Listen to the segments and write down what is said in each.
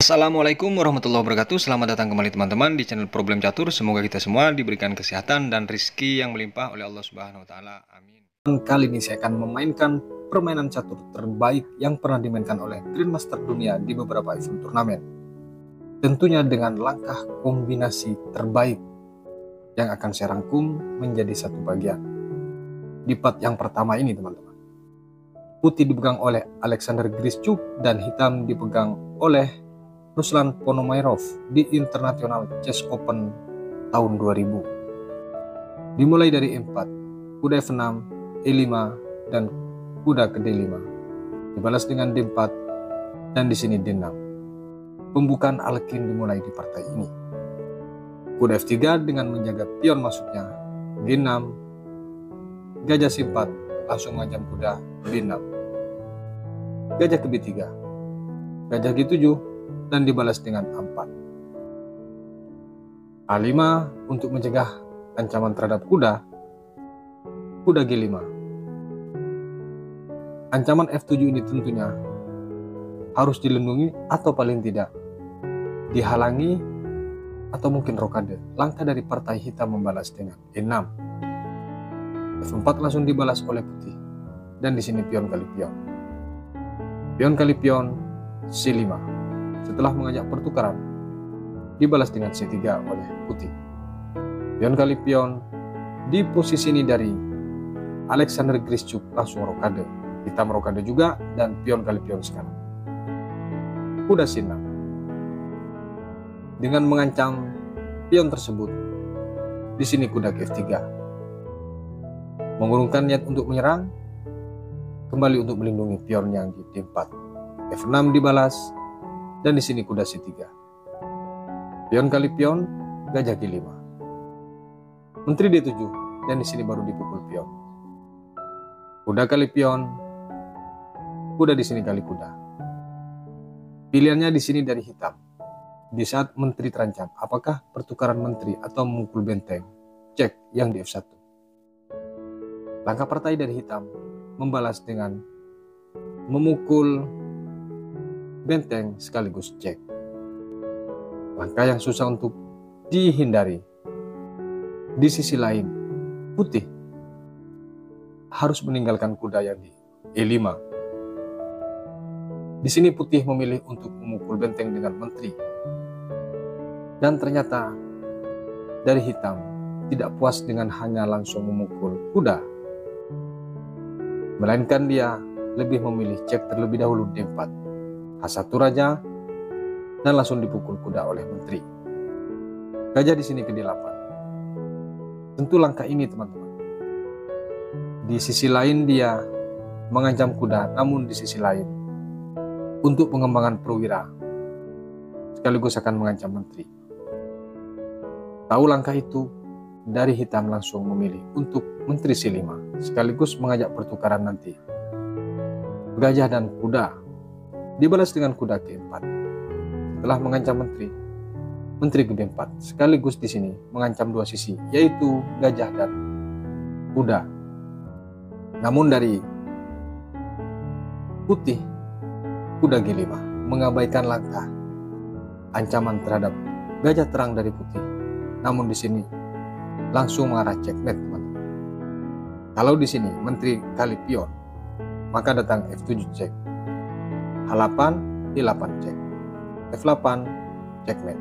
Assalamualaikum warahmatullahi wabarakatuh. Selamat datang kembali teman-teman di channel Problem Catur. Semoga kita semua diberikan kesehatan dan rezeki yang melimpah oleh Allah Subhanahu wa taala. Amin. Kali ini saya akan memainkan permainan catur terbaik yang pernah dimainkan oleh Grandmaster dunia di beberapa event turnamen. Tentunya dengan langkah kombinasi terbaik yang akan saya rangkum menjadi satu bagian. Di part yang pertama ini teman-teman, putih dipegang oleh Alexander Grischuk dan hitam dipegang oleh Ruslan Ponomarev di International Chess Open tahun 2000. Dimulai dari E4, kuda F6, E5, dan kuda ke D5. Dibalas dengan D4 dan di sini D6. Pembukaan Alekhine dimulai di partai ini. Kuda F3 dengan menjaga pion masuknya, G6, gajah C4, langsung mengancam kuda B6. Gajah ke B3, gajah G7, dan dibalas dengan A4. A5 untuk mencegah ancaman terhadap kuda G5. Ancaman F7 ini tentunya harus dilindungi atau paling tidak dihalangi atau mungkin rokade. Langkah dari partai hitam membalas dengan E6. F4 langsung dibalas oleh putih. Dan di sini pion kali pion. Pion kali pion C5. Setelah mengajak pertukaran, dibalas dengan C3 oleh putih. Pion kali pion di posisi ini dari Alexander Grischuk langsung rokade. Hitam rokade juga dan pion kali pion sekarang. Kuda C6. Dengan mengancam pion tersebut, di sini kuda ke F3. Mengurungkan niat untuk menyerang, kembali untuk melindungi pion yang di D4. F6 dibalas dan di sini kuda C3. Pion kali pion, gajah G5. Menteri D7 dan di sini baru dipukul pion. Kuda kali pion, kuda di sini kali kuda. Pilihannya di sini dari hitam. Di saat menteri terancam, apakah pertukaran menteri atau memukul benteng? Cek yang di F1. Langkah partai dari hitam membalas dengan memukul benteng sekaligus cek. Langkah yang susah untuk dihindari. Di sisi lain, putih harus meninggalkan kuda yang di E5. Di sini putih memilih untuk memukul benteng dengan menteri. Dan ternyata dari hitam tidak puas dengan hanya langsung memukul kuda. Melainkan dia lebih memilih cek terlebih dahulu D4. H1 raja dan langsung dipukul kuda oleh menteri. Gajah di sini ke D8. Tentu langkah ini teman-teman. Di sisi lain dia mengancam kuda, namun di sisi lain untuk pengembangan perwira sekaligus akan mengancam menteri. Tahu langkah itu, dari hitam langsung memilih untuk menteri C5 sekaligus mengajak pertukaran nanti. Gajah dan kuda dibalas dengan kuda ke-4. Setelah mengancam menteri ke B4 sekaligus di sini mengancam dua sisi, yaitu gajah dan kuda. Namun dari putih, kuda G5 mengabaikan langkah ancaman terhadap gajah terang dari putih. Namun di sini langsung mengarah checkmate, teman-teman. Kalau di sini menteri kali pion, maka datang F7 cek. H8, E8 cek. F8 checkmate.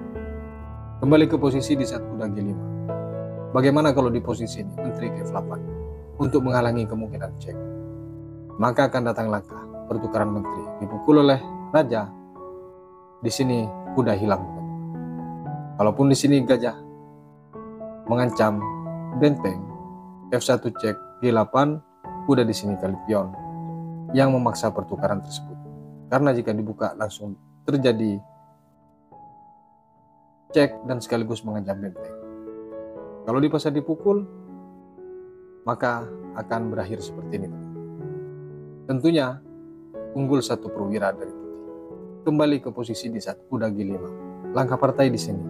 Kembali ke posisi di saat kuda G5. Bagaimana kalau di posisi ini menteri ke F8 untuk menghalangi kemungkinan cek? Maka akan datang langkah pertukaran menteri, dipukul oleh raja. Di sini kuda hilang. Kalaupun di sini gajah mengancam benteng, F1 cek G8, kuda di sini kali pion yang memaksa pertukaran tersebut. Karena jika dibuka langsung terjadi cek dan sekaligus mengancam benteng. Kalau dipaksa dipukul, maka akan berakhir seperti ini. Tentunya unggul satu perwira dari putih. Kembali ke posisi di saat kuda G5. Langkah partai di sini.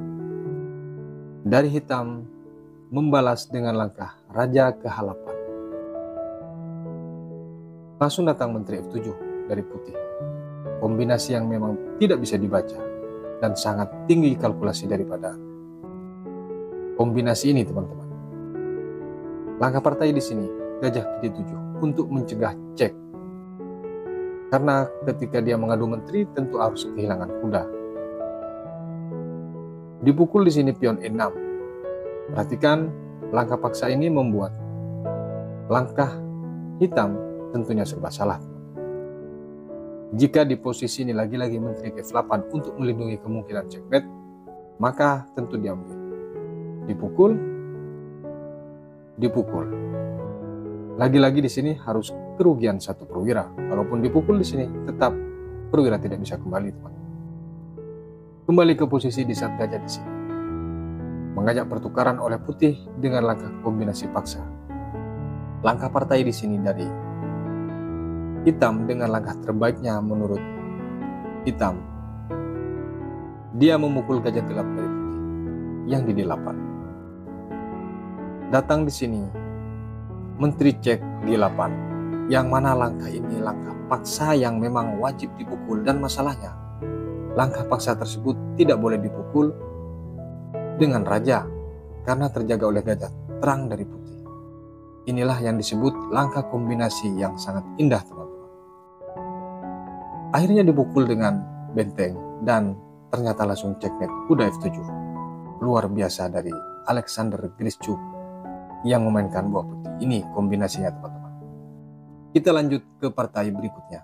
Dari hitam membalas dengan langkah raja ke H8. Langsung datang menteri F7 dari putih. Kombinasi yang memang tidak bisa dibaca. dan sangat tinggi kalkulasi daripada kombinasi ini, teman-teman. Langkah partai di sini gajah PD7 untuk mencegah cek. Karena ketika dia mengadu menteri tentu harus kehilangan kuda. Dipukul di sini pion E6. Perhatikan langkah paksa ini membuat langkah hitam tentunya serba salah. Jika di posisi ini lagi-lagi menteri ke F8 untuk melindungi kemungkinan checkmate, maka tentu diambil. Dipukul. Lagi-lagi di sini harus kerugian satu perwira. Walaupun dipukul di sini, tetap perwira tidak bisa kembali, teman-teman. Kembali ke posisi di saat gajah di sini. Mengajak pertukaran oleh putih dengan langkah kombinasi paksa. Langkah partai di sini dari hitam dengan langkah terbaiknya menurut hitam. Dia memukul gajah gelap dari putih yang di D8. Datang di sini menteri cek D8, yang mana langkah ini langkah paksa yang memang wajib dipukul, dan masalahnya langkah paksa tersebut tidak boleh dipukul dengan raja karena terjaga oleh gajah terang dari putih. Inilah yang disebut langkah kombinasi yang sangat indah, teman-teman. Akhirnya dipukul dengan benteng dan ternyata langsung checkmate kuda F7. Luar biasa dari Alexander Grischuk yang memainkan buah putih. Ini kombinasinya, teman-teman. Kita lanjut ke partai berikutnya.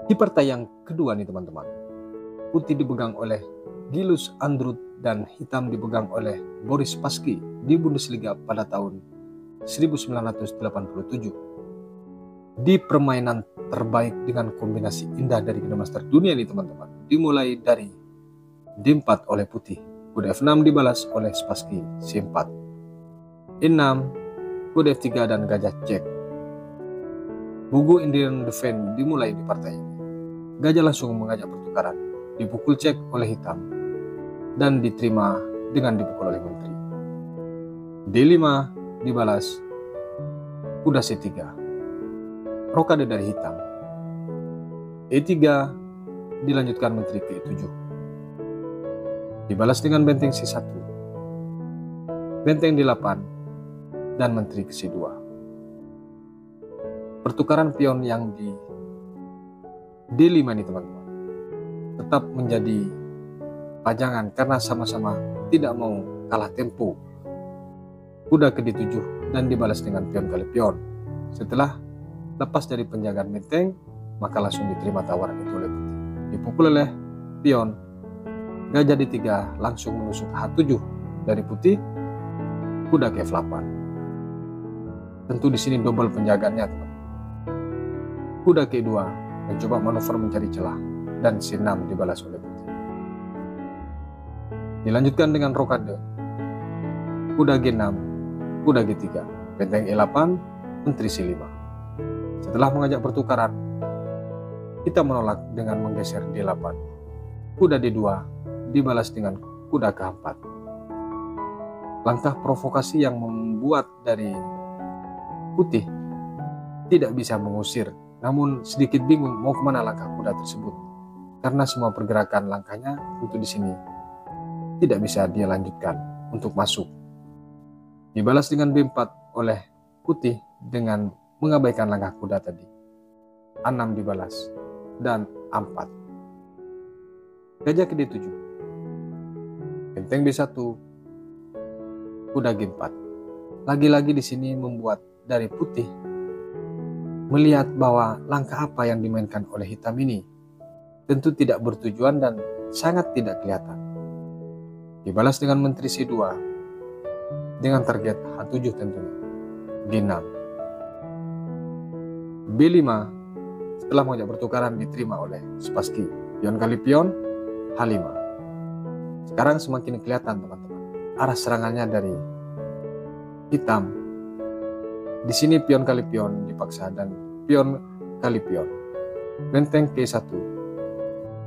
Di partai yang kedua nih, teman-teman. Putih dipegang oleh Gilus Andrut dan hitam dipegang oleh Boris Spassky di Bundesliga pada tahun 1987. Di permainan terbaik dengan kombinasi indah dari Grandmaster dunia nih, teman-teman. Dimulai dari D4 oleh putih, kuda F6 dibalas oleh Spassky C4, E6, kuda F3 dan gajah cek. Bugu Indian Defense dimulai di partai ini. Gajah langsung mengajak pertukaran, dipukul cek oleh hitam dan diterima dengan dipukul oleh menteri. D5 dibalas kuda C3, rokade dari hitam. E3 dilanjutkan menteri ke E7, dibalas dengan benteng C1, benteng D8 dan menteri ke C2. Pertukaran pion yang di D5 ini, teman-teman, tetap menjadi pajangan karena sama-sama tidak mau kalah tempo. Kuda ke D7 dan dibalas dengan pion kali pion. Setelah lepas dari penjagaan benteng, maka langsung diterima tawaran itu oleh putih. Dipukul oleh pion, gajah D3 langsung menusuk H7 dari putih, kuda ke F8. Tentu di sini double penjagaannya, teman. Kuda ke E2 mencoba manuver mencari celah dan C6 dibalas oleh putih. Dilanjutkan dengan rokade, kuda G6, kuda G3, benteng E8, menteri C5. Setelah mengajak pertukaran, kita menolak dengan menggeser D8. Kuda D2 dibalas dengan kuda K4. Langkah provokasi yang membuat dari putih tidak bisa mengusir, namun sedikit bingung mau kemana langkah kuda tersebut, karena semua pergerakan langkahnya untuk di sini tidak bisa dia lanjutkan untuk masuk. Dibalas dengan B4 oleh putih dengan mengabaikan langkah kuda tadi. A6 dibalas dan A4. Gajah ke D7, benteng B1, kuda G4. Lagi-lagi di sini membuat dari putih melihat bahwa langkah apa yang dimainkan oleh hitam ini tentu tidak bertujuan dan sangat tidak kelihatan. Dibalas dengan menteri C2 dengan target H7 tentunya. G6, B5 setelah mengajak pertukaran diterima oleh Spassky. Pion kali pion, H5. Sekarang semakin kelihatan, teman-teman, arah serangannya dari hitam. Di sini pion kali pion dipaksa dan pion kali pion. Benteng K1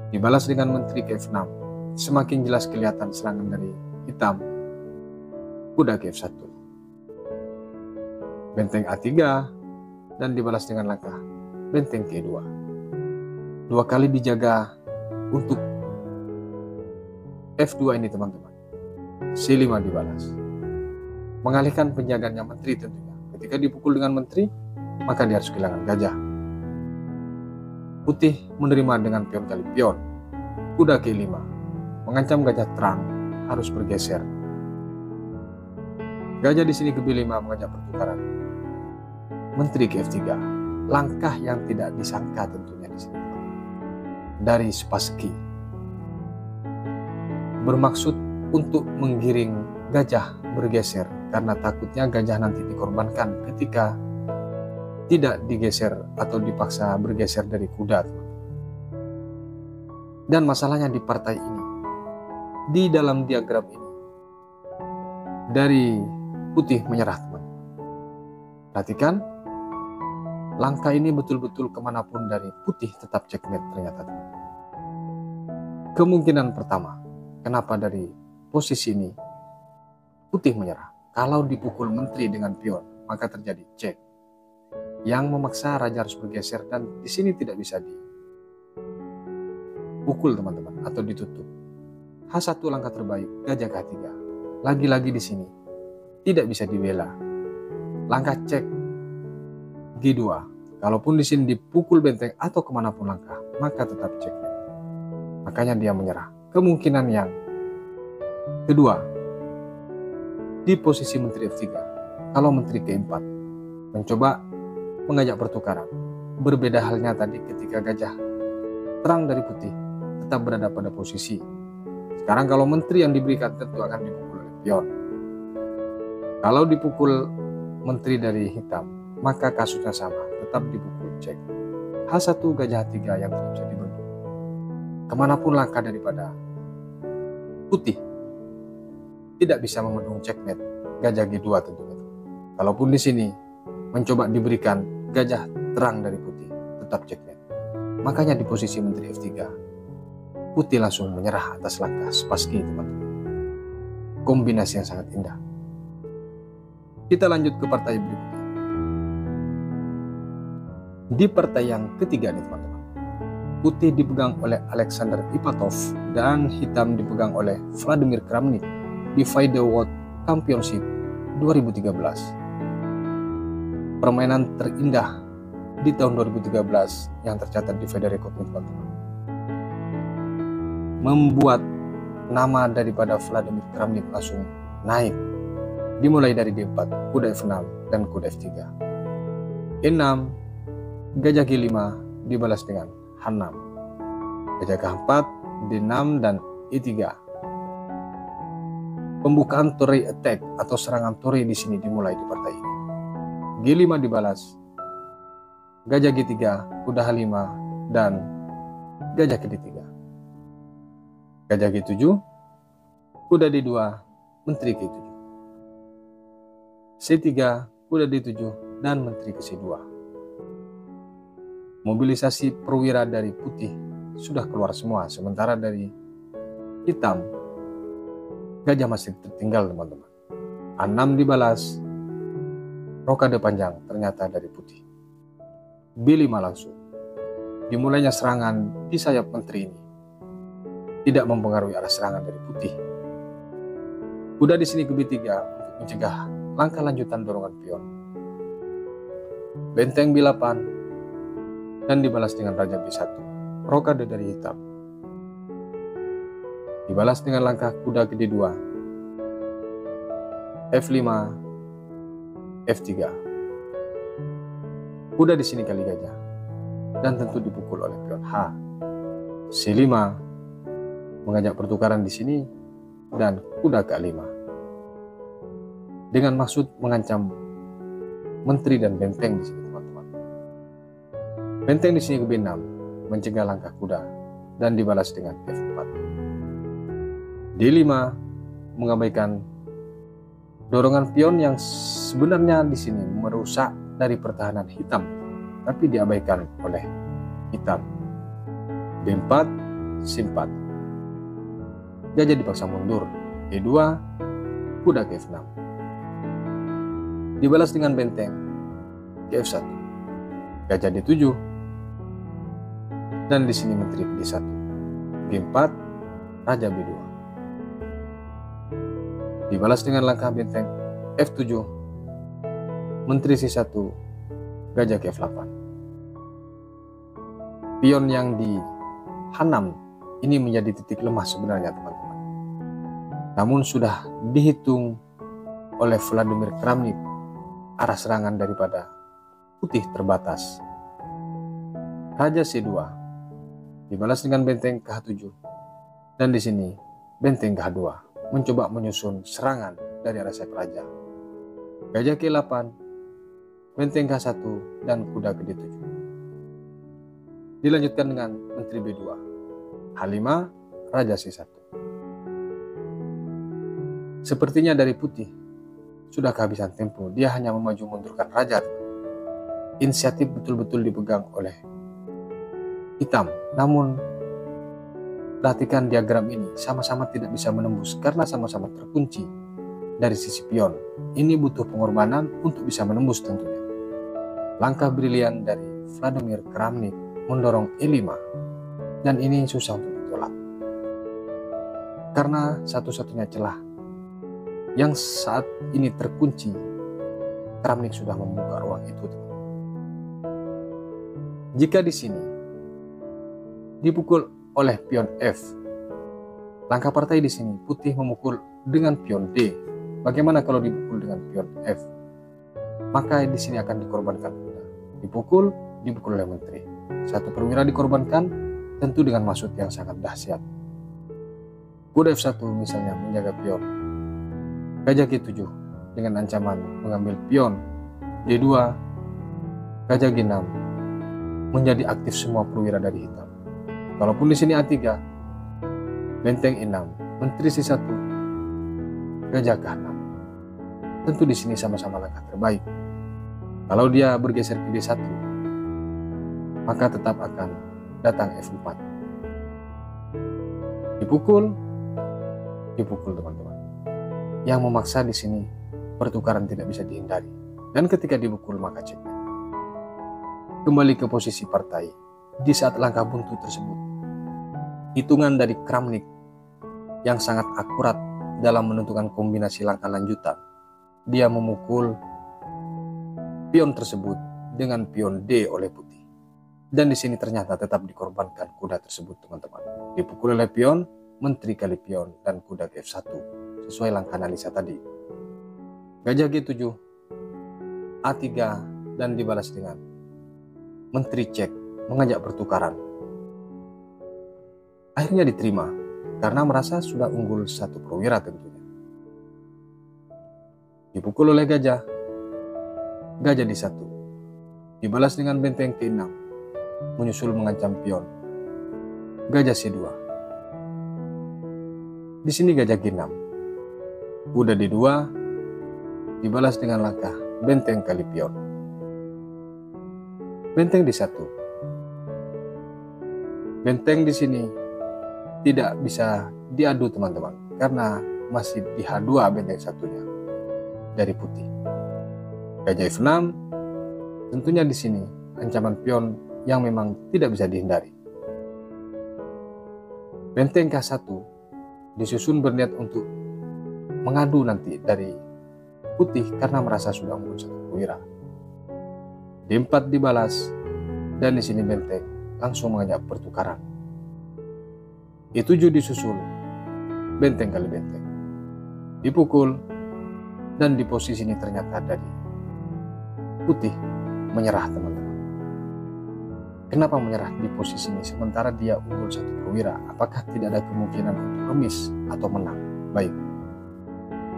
dibalas dengan menteri ke F6. Semakin jelas kelihatan serangan dari hitam. Kuda ke F1. Benteng A3 dan dibalas dengan langkah benteng K2. Dua kali dijaga untuk F2 ini teman-teman. C5 dibalas. Mengalihkan penjagaannya menteri tentunya. Ketika dipukul dengan menteri, maka dia harus kehilangan gajah. Putih menerima dengan pion kali pion. Kuda ke-5 mengancam gajah terang harus bergeser. Gajah di sini ke B5 mengajak pertukaran. Menteri ke F3. Langkah yang tidak disangka tentunya di sini. Dari Spassky bermaksud untuk menggiring gajah bergeser karena takutnya gajah nanti dikorbankan ketika tidak digeser atau dipaksa bergeser dari kuda. Dan masalahnya di partai ini, di dalam diagram ini, dari putih menyerah teman. Perhatikan, langkah ini betul-betul kemanapun dari putih tetap checkmate ternyata teman. Kemungkinan pertama, kenapa dari posisi ini putih menyerah? Kalau dipukul menteri dengan pion, maka terjadi check yang memaksa raja harus bergeser, dan di sini tidak bisa dipukul teman-teman atau ditutup. H1 langkah terbaik, gajah K3. Lagi-lagi di sini tidak bisa dibela. Langkah cek G2. Kalaupun di sini dipukul benteng atau kemanapun langkah, maka tetap cek. Makanya dia menyerah. Kemungkinan yang kedua, di posisi menteri F3, kalau menteri ke-4 mencoba mengajak pertukaran. Berbeda halnya tadi ketika gajah terang dari putih tetap berada pada posisi. Sekarang kalau menteri yang diberikan tentu akan dipukul oleh pion. Kalau dipukul menteri dari hitam, maka kasusnya sama, tetap dipukul cek. H1 gajah H3 yang tidak bisa dibentuk. Kemanapun langkah daripada putih tidak bisa membendung checkmate gajah G2 tentunya. Kalaupun di sini mencoba diberikan gajah terang dari putih, tetap checkmate. Makanya di posisi menteri F3, putih langsung menyerah atas langkah Spassky teman-teman. Kombinasi yang sangat indah. Kita lanjut ke partai berikutnya. Di partai yang ketiga nih teman-teman, putih dipegang oleh Alexander Ipatov dan hitam dipegang oleh Vladimir Kramnik di FIDE World Championship 2013. Permainan terindah di tahun 2013 yang tercatat di FIDE Record nih teman-teman. Membuat nama daripada Vladimir Kramnik langsung naik. Dimulai dari D4, kuda F6, dan kuda F3. E6, gajah G5 dibalas dengan H6. Gajah K4, D6, dan E3. Pembukaan Torre attack atau serangan Torre di sini dimulai di partai ini. G5 dibalas, gajah G3, kuda H5, dan gajah ke D3. Gajah G7, kuda D2, menteri ke 7. C3, kuda D7, dan menteri ke C2. Mobilisasi perwira dari putih sudah keluar semua, sementara dari hitam gajah masih tertinggal teman-teman. A6 dibalas, rokade panjang ternyata dari putih. B5 langsung. Dimulainya serangan di sayap menteri ini tidak mempengaruhi arah serangan dari putih. Kuda di sini ke B3 untuk mencegah langkah lanjutan dorongan pion. Benteng B8 dan dibalas dengan raja B1. Rokade dari hitam. Dibalas dengan langkah kuda ke D2. F5, F3. Kuda di sini kali gajah dan tentu dipukul oleh pion H. C5 mengajak pertukaran di sini dan kuda ke 5 dengan maksud mengancam menteri dan benteng di sini teman-teman. Benteng di sini ke B6 mencegah langkah kuda dan dibalas dengan F4. D5 mengabaikan dorongan pion yang sebenarnya di sini merusak dari pertahanan hitam, tapi diabaikan oleh hitam. B4, C4. Gajah dipaksa mundur. D2, kuda ke F6. Dibalas dengan benteng ke F1. Gajah D7. Dan di sini menteri ke D1. G4, Raja B2. Dibalas dengan langkah benteng F7, Menteri C1, Gajah ke F8. Pion yang di H6 ini menjadi titik lemah sebenarnya teman-teman. Namun sudah dihitung oleh Vladimir Kramnik arah serangan daripada putih terbatas. Raja C2 dibalas dengan benteng ke H7, dan di sini benteng ke H2 mencoba menyusun serangan dari arah sayap raja. Gajah ke 8, benteng ke 1, dan kuda ke D7. Dilanjutkan dengan Menteri B2, H5, Raja C1. Sepertinya dari putih sudah kehabisan tempo, dia hanya memaju mundurkan raja. Inisiatif betul-betul dipegang oleh hitam, namun perhatikan diagram ini sama-sama tidak bisa menembus karena sama-sama terkunci dari sisi pion. Ini butuh pengorbanan untuk bisa menembus tentunya. Langkah brilian dari Vladimir Kramnik mendorong E5, dan ini susah untuk ditolak karena satu-satunya celah yang saat ini terkunci, Kramnik sudah membuka ruang itu. Jika di sini dipukul oleh pion F, langkah partai di sini putih memukul dengan pion D. Bagaimana kalau dipukul dengan pion F? Maka di sini akan dikorbankan kuda. Dipukul oleh menteri. Satu perwira dikorbankan, tentu dengan maksud yang sangat dahsyat. Kuda F1 misalnya menjaga pion. Gajah G7 dengan ancaman mengambil pion. D2, Gajah G6 menjadi aktif semua perwira dari hitam. Kalaupun di sini A3, benteng E6, Menteri C1, Gajah ke 6. Tentu di sini sama-sama langkah terbaik. Kalau dia bergeser ke D1, maka tetap akan datang F4. Dipukul teman-teman. Yang memaksa di sini pertukaran tidak bisa dihindari. Dan ketika dipukul maka checkmate. Kembali ke posisi partai. Di saat langkah buntu tersebut, hitungan dari Kramnik yang sangat akurat dalam menentukan kombinasi langkah lanjutan. Dia memukul pion tersebut dengan pion D oleh putih. Dan di sini ternyata tetap dikorbankan kuda tersebut teman-teman. Dipukul oleh pion, menteri kali pion, dan kuda ke F1 sesuai langkah analisa tadi. Gajah G7, A3, dan dibalas dengan menteri cek mengajak pertukaran. Akhirnya diterima karena merasa sudah unggul satu perwira tentunya. Dipukul oleh gajah D1, dibalas dengan benteng ke-6, menyusul mengancam pion. Gajah C2. Di sini gajah G6. Kuda D2 dibalas dengan langkah benteng kali pion. Benteng D1. Benteng di sini tidak bisa diadu teman-teman karena masih di H2 benteng satunya dari putih. Gajah F6 tentunya di sini ancaman pion yang memang tidak bisa dihindari. Benteng K1 disusun berniat untuk mengadu nanti dari putih karena merasa sudah unggul satu perwira. D4 dibalas, dan di sini benteng langsung mengajak pertukaran. E7 disusul, benteng kali benteng. Dipukul, dan di posisi ini ternyata dari putih menyerah teman-teman. Kenapa menyerah di posisi ini sementara dia unggul satu perwira? Apakah tidak ada kemungkinan untuk remis atau menang? Baik,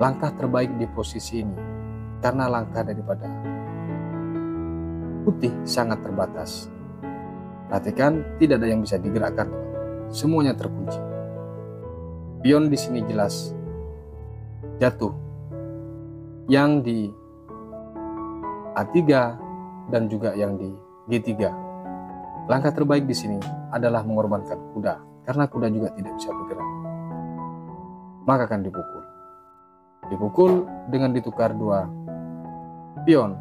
langkah terbaik di posisi ini karena langkah daripada putih sangat terbatas. Perhatikan, tidak ada yang bisa digerakkan, semuanya terkunci. Pion di sini jelas jatuh. Yang di A3 dan juga yang di G3. Langkah terbaik di sini adalah mengorbankan kuda, karena kuda juga tidak bisa bergerak. Maka akan dipukul. Dipukul dengan ditukar dua pion.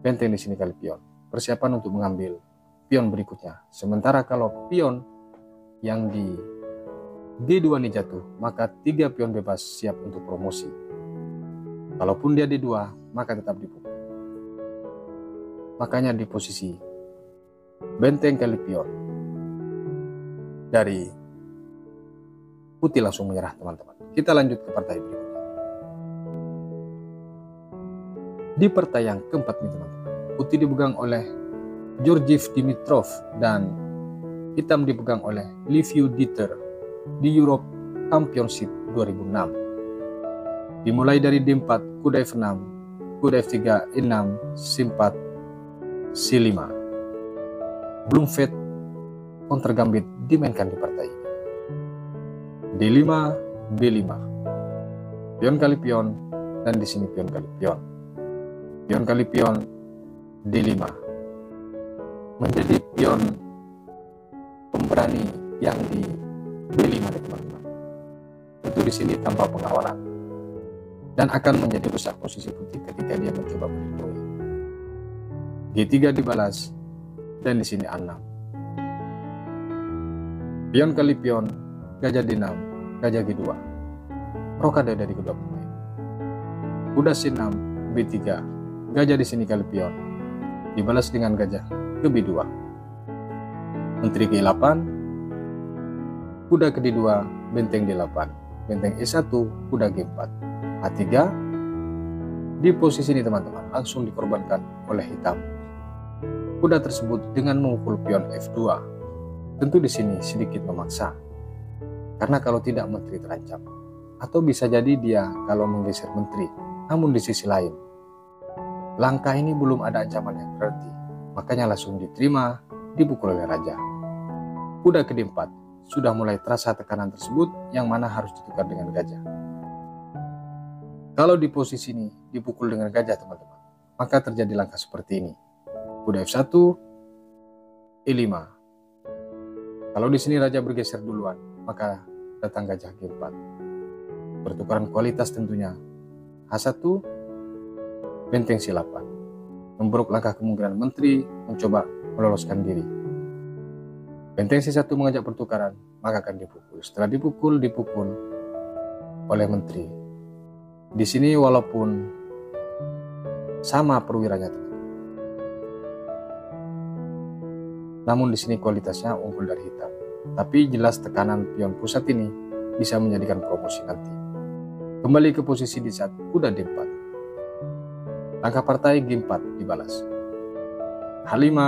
Benteng di sini kali pion. Persiapan untuk mengambil pion berikutnya. Sementara kalau pion yang di G2 ini jatuh, maka 3 pion bebas siap untuk promosi. Kalaupun dia D2, maka tetap dipukul. Makanya di posisi benteng kali pion dari putih langsung menyerah, teman-teman. Kita lanjut ke partai berikutnya. Di partai yang keempat nih, teman-teman, putih dipegang oleh Georgiev Dimitrov dan hitam dipegang oleh Liviu Dieter di Europe Championship 2006. Dimulai dari D4, kuda F6, kuda F3, E6, C4, C5. Blumfeld counter gambit dimainkan di partai ini. D5, B5. Pion kali pion, dan di sini pion kali pion. Pion kali pion, D5. Menjadi pion pemberani yang di B5, teman-teman. Itu di sini tanpa pengawalan. Dan akan menjadi rusak posisi putih ketika dia mencoba melindungi. G3 dibalas, dan di sini A6. Pion kali pion, gajah D6, gajah G2. Rokade dari kedua pemain. Kuda C6, B3, gajah di sini kali pion, dibalas dengan gajah ke B2. Menteri G8, kuda ke D2, benteng D8, benteng E1, kuda G4, A3. Di posisi ini, teman-teman, langsung dikorbankan oleh hitam. Kuda tersebut dengan memukul pion F2. Tentu di sini sedikit memaksa, karena kalau tidak menteri terancam. Atau bisa jadi dia kalau menggeser menteri. Namun di sisi lain, langkah ini belum ada ancaman yang berarti, makanya langsung diterima, dipukul oleh raja. Kuda ke D4, sudah mulai terasa tekanan tersebut yang mana harus ditukar dengan gajah. Kalau di posisi ini dipukul dengan gajah, teman-teman, maka terjadi langkah seperti ini. Kuda F1, E5. Kalau di sini raja bergeser duluan, maka datang gajah G4. Pertukaran kualitas tentunya. H1, benteng C8. Memburuk langkah kemungkinan menteri mencoba meloloskan diri. Benteng C1 mengajak pertukaran, maka akan dipukul. Setelah dipukul oleh menteri. Di sini walaupun sama perwiranya, namun di sini kualitasnya unggul dari hitam. Tapi jelas tekanan pion pusat ini bisa menjadikan promosi nanti. Kembali ke posisi di saat kuda D4. Langkah partai G4 dibalas. H5,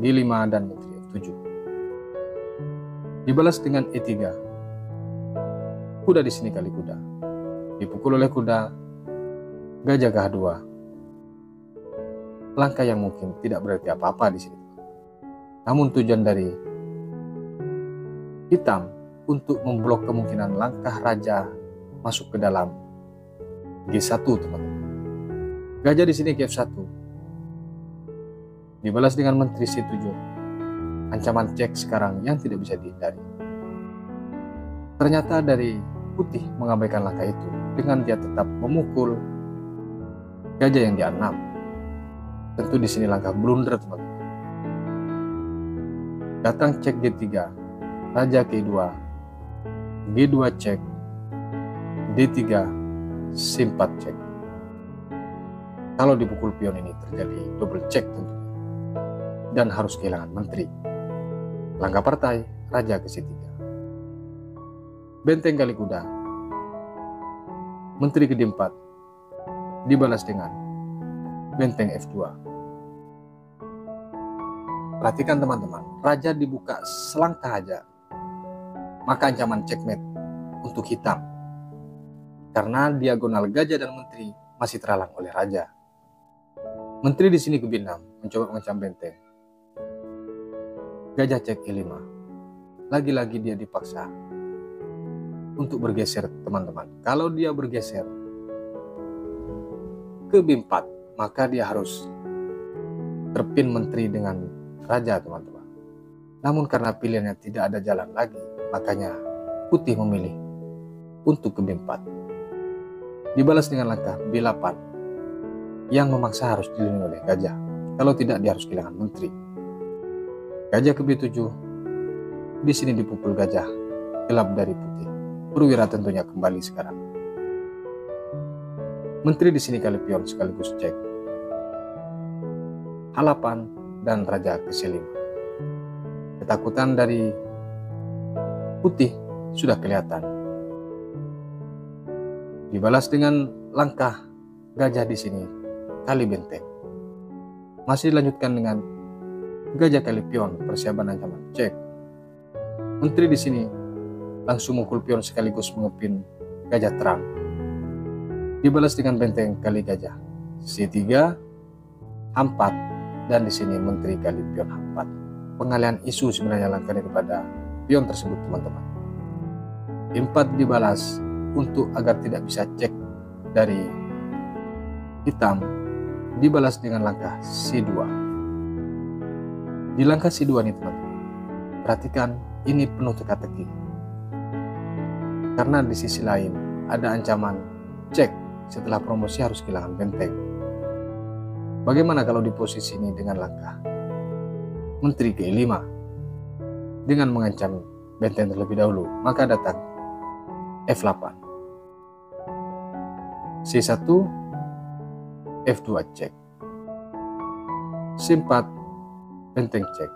G5, dan menteri F7. Dibalas dengan E3. Kuda di sini kali kuda. Dipukul oleh kuda, gajah ke H2. Langkah yang mungkin tidak berarti apa-apa di sini. Namun tujuan dari hitam untuk memblok kemungkinan langkah raja masuk ke dalam G1, teman-teman. Gajah di sini ke F1. Dibalas dengan menteri C7. Ancaman cek sekarang yang tidak bisa dihindari. Ternyata dari putih mengabaikan langkah itu dengan dia tetap memukul gajah yang di A6. Tentu di sini langkah blunder, teman-teman. Datang cek G3, raja K2, G2 cek, D3, C4 cek. Kalau dipukul pion ini terjadi double cek tentunya, dan harus kehilangan menteri. Langkah partai, raja ke C3. Benteng kali kuda, menteri ke D4, dibalas dengan benteng F2. Perhatikan, teman-teman, raja dibuka selangkah aja, maka ancaman checkmate untuk hitam. Karena diagonal gajah dan menteri masih terhalang oleh raja. Menteri di sini ke B6, mencoba mengancam benteng. Gajah cek E5. Lagi-lagi dia dipaksa untuk bergeser, teman-teman. Kalau dia bergeser ke B4, maka dia harus terpin menteri dengan raja, teman-teman. Namun karena pilihannya tidak ada jalan lagi, makanya putih memilih untuk ke B4. Dibalas dengan langkah B8 yang memaksa harus dilindungi oleh gajah. Kalau tidak, dia harus kehilangan menteri. Gajah ke B7. Di sini dipukul gajah gelap dari putih. Perwira tentunya kembali sekarang. Menteri di sini kali pion sekaligus cek. Halapan dan raja ke-5. Ketakutan dari putih sudah kelihatan. Dibalas dengan langkah gajah di sini kali benteng. Masih dilanjutkan dengan gajah kali pion, persiapan ancaman cek. Menteri di sini langsung mukul pion sekaligus mengepin gajah terang. Dibalas dengan benteng kali gajah C3 H4, dan di sini menteri kali pion H4. Pengalihan isu sebenarnya langkah daripada pion tersebut, teman-teman. E4 dibalas untuk agar tidak bisa cek dari hitam, dibalas dengan langkah C2. Di langkah C2 nih teman-teman, perhatikan ini penuh teka-teki. Karena di sisi lain ada ancaman cek setelah promosi harus kehilangan benteng. Bagaimana kalau di posisi ini dengan langkah menteri ke-5 dengan mengancam benteng terlebih dahulu? Maka datang F8, C1, F2 cek, C4 benteng cek.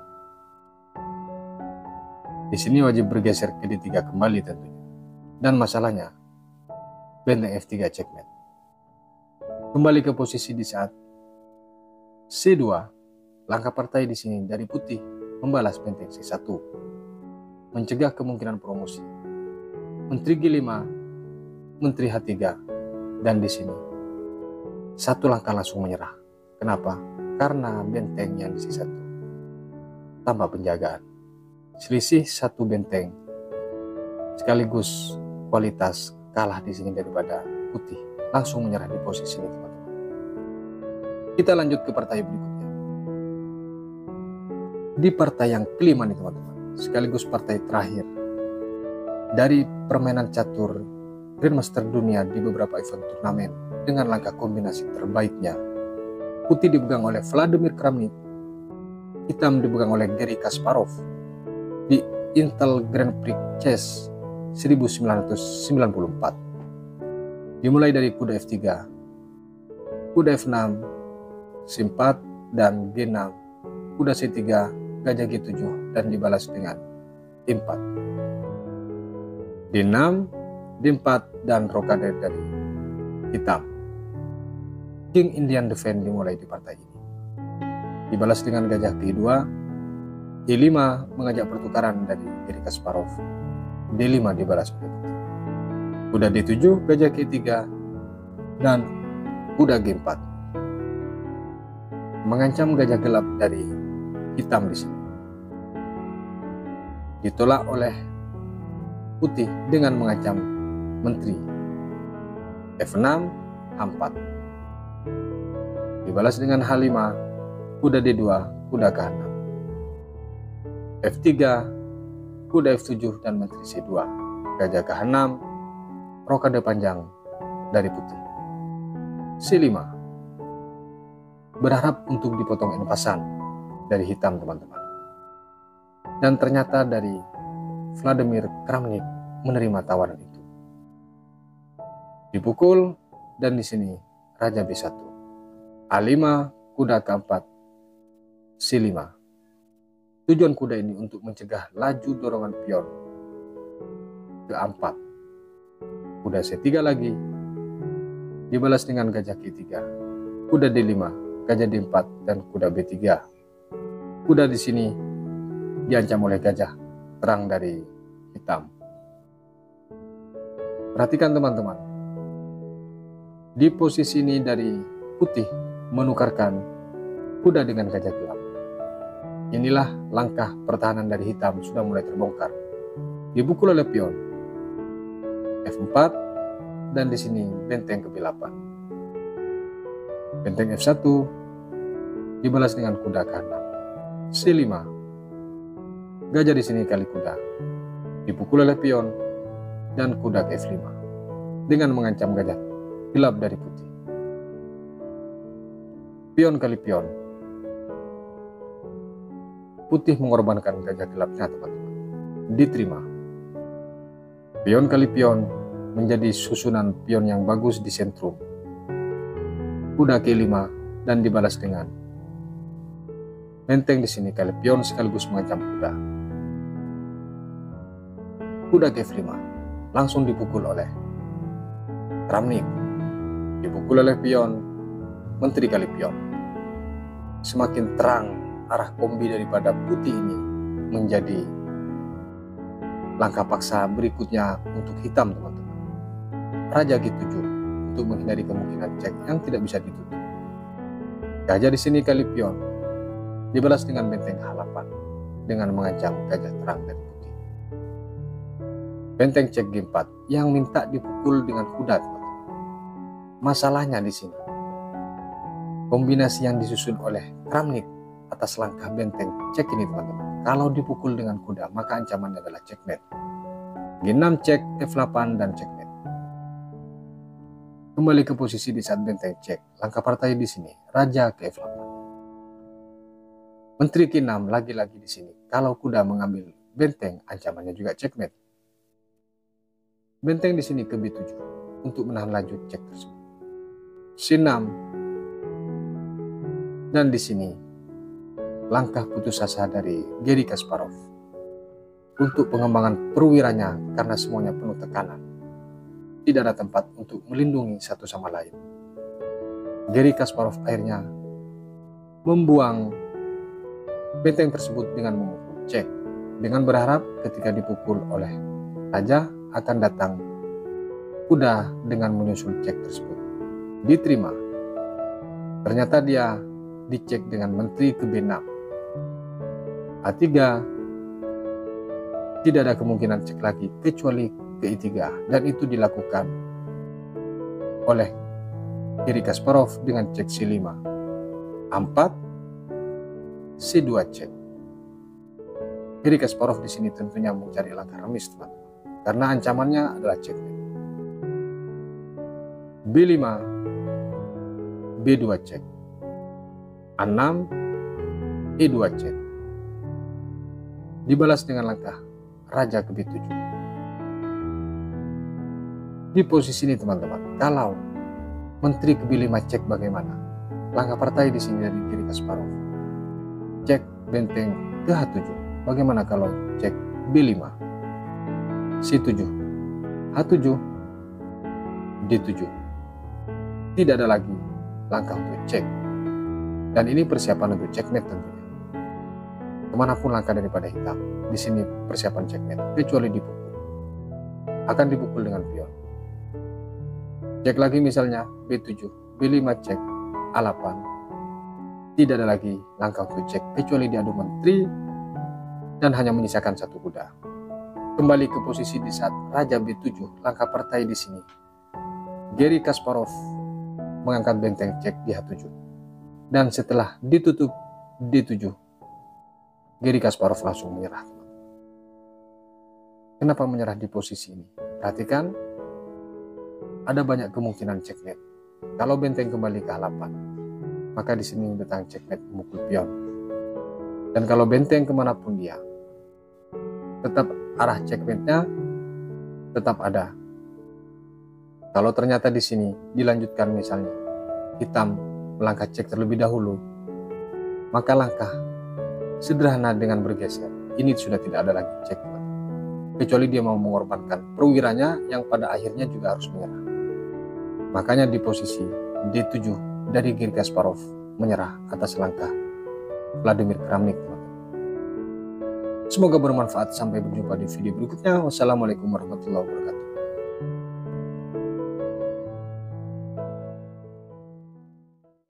Di sini wajib bergeser ke D3 kembali tentunya. Dan masalahnya benteng F3 checkmate. Kembali ke posisi di saat C2, langkah partai di sini dari putih membalas benteng C1, mencegah kemungkinan promosi. Menteri G5, menteri H3, dan di sini satu langkah langsung menyerah. Kenapa? Karena benteng yang di C1 tanpa penjagaan. Selisih satu benteng sekaligus kualitas kalah di sini daripada putih. Langsung menyerah di posisi ini, teman-teman. Kita lanjut ke partai berikutnya. Di partai yang kelima nih teman-teman, sekaligus partai terakhir dari permainan catur Grandmaster dunia di beberapa event turnamen dengan langkah kombinasi terbaiknya. Putih dipegang oleh Vladimir Kramnik, hitam dipegang oleh Garry Kasparov di Intel Grand Prix Chess 1994. Dimulai dari kuda F3, kuda F6, C4, dan G6, kuda C3, gajah G7, dan dibalas dengan E4. D6, D4, dan rokade dari hitam. King Indian Defense dimulai di partai ini. Dibalas dengan gajah G2, E5 mengajak pertukaran dari Garry Kasparov. D5 dibalas berikutnya. Kuda D7, gajah G3, dan kuda G4. Mengancam gajah gelap dari hitam di sini. Ditolak oleh putih dengan mengancam menteri. F6, H4. Dibalas dengan H5, kuda D2, kuda K6. F3, kuda F7, dan menteri C2. Gajah K6, rokade panjang dari putih. C5. Berharap untuk dipotong empasan dari hitam, teman-teman. Dan ternyata dari Vladimir Kramnik menerima tawaran itu. Dipukul, dan di sini raja B1. A5, kuda K4, C5. Tujuan kuda ini untuk mencegah laju dorongan pion ke A4. Kuda C3 lagi, dibalas dengan gajah G3, kuda D5, gajah D4, dan kuda B3. Kuda di sini diancam oleh gajah terang dari hitam. Perhatikan teman-teman, di posisi ini dari putih menukarkan kuda dengan gajah gelap. Inilah langkah pertahanan dari hitam sudah mulai terbongkar. Dipukul oleh pion F4, dan di sini benteng ke B8. Benteng F1 dibalas dengan kuda K6. C5. Gajah di sini kali kuda. Dipukul oleh pion dan kuda ke F5 dengan mengancam gajah gelap dari putih. Pion kali pion. Putih mengorbankan gajah gelapnya, teman-teman. Diterima. Pion kali pion menjadi susunan pion yang bagus di sentrum. Kuda ke-5 dan dibalas dengan benteng di sini kali pion sekaligus mengancam kuda. Kuda ke-5 langsung dipukul oleh Kramnik, dipukul oleh pion menteri kali pion. Semakin terang arah kombi daripada putih ini menjadi langkah paksa berikutnya untuk hitam, teman-teman. Raja G7 untuk menghindari kemungkinan cek yang tidak bisa ditutup. Gajah di sini kali pion dibalas dengan benteng H8 dengan mengancam gajah terang dan putih. Benteng cek G4 yang minta dipukul dengan kuda, teman-teman. Masalahnya di sini kombinasi yang disusun oleh Kramnik atas langkah benteng cek ini, teman-teman. Kalau dipukul dengan kuda, maka ancamannya adalah checkmate. G6 cek, F8 dan checkmate. Kembali ke posisi di saat benteng cek. Langkah partai di sini, Raja ke F8. Menteri K6 lagi-lagi di sini. Kalau kuda mengambil benteng, ancamannya juga checkmate. Benteng di sini ke B7 untuk menahan laju cek tersebut. C6 dan di sini langkah putus asa dari Garry Kasparov untuk pengembangan perwiranya karena semuanya penuh tekanan. Tidak ada tempat untuk melindungi satu sama lain. Garry Kasparov akhirnya membuang benteng tersebut dengan memukul cek, dengan berharap ketika dipukul oleh raja akan datang kuda dengan menyusul cek tersebut. Diterima. Ternyata dia dicek dengan menteri ke B6. A3 tidak ada kemungkinan cek lagi kecuali ke I3 dan itu dilakukan oleh Garry Kasparov dengan cek C5. A4 C2 cek. Garry Kasparov di sini tentunya mencari langkah remis, teman-teman, karena ancamannya adalah checkmate. B5 B2 cek. A6 E2 cek. Dibalas dengan langkah Raja ke B7. Di posisi ini, teman-teman, kalau menteri ke B5 cek bagaimana? Langkah partai di sini dari Garry Kasparov. Cek benteng ke H7. Bagaimana kalau cek B5? C7, H7, D7. Tidak ada lagi langkah untuk cek. Dan ini persiapan untuk checkmate tentunya. Kemanapun langkah daripada hitam, di sini persiapan checkmate, kecuali dipukul. Akan dipukul dengan pion. Cek lagi misalnya B7, B5 cek, A8. Tidak ada lagi langkah untuk cek, kecuali diadu menteri dan hanya menyisakan satu kuda. Kembali ke posisi di saat Raja B7, langkah partai di sini. Garry Kasparov mengangkat benteng cek di H7. Dan setelah ditutup D7, Garry Kasparov langsung menyerah. Kenapa menyerah di posisi ini? Perhatikan, ada banyak kemungkinan checkmate. Kalau benteng kembali ke H8, maka di sini datang checkmate memukul pion. Dan kalau benteng kemanapun dia, tetap arah checkmate-nya tetap ada. Kalau ternyata di sini dilanjutkan misalnya hitam melangkah cek terlebih dahulu, maka langkah sederhana dengan bergeser ini sudah tidak ada lagi cek, kecuali dia mau mengorbankan perwiranya yang pada akhirnya juga harus menyerah. Makanya di posisi D7 dari Garry Kasparov menyerah atas langkah Vladimir Kramnik. Semoga bermanfaat. Sampai berjumpa di video berikutnya. Wassalamualaikum warahmatullahi wabarakatuh.